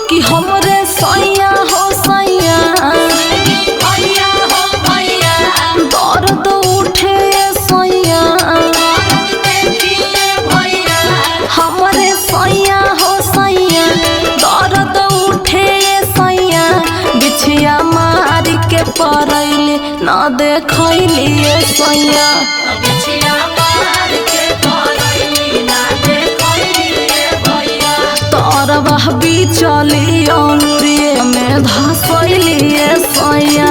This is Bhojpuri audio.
कि हमरे सैया हो सैया दर्द उठे सैया हमरे सैया हो सैया दर्द उठे सैया बिछिया मार के परैले ना देखैली सैया तरबह बिचली अंगुरिये में धसैली सैया।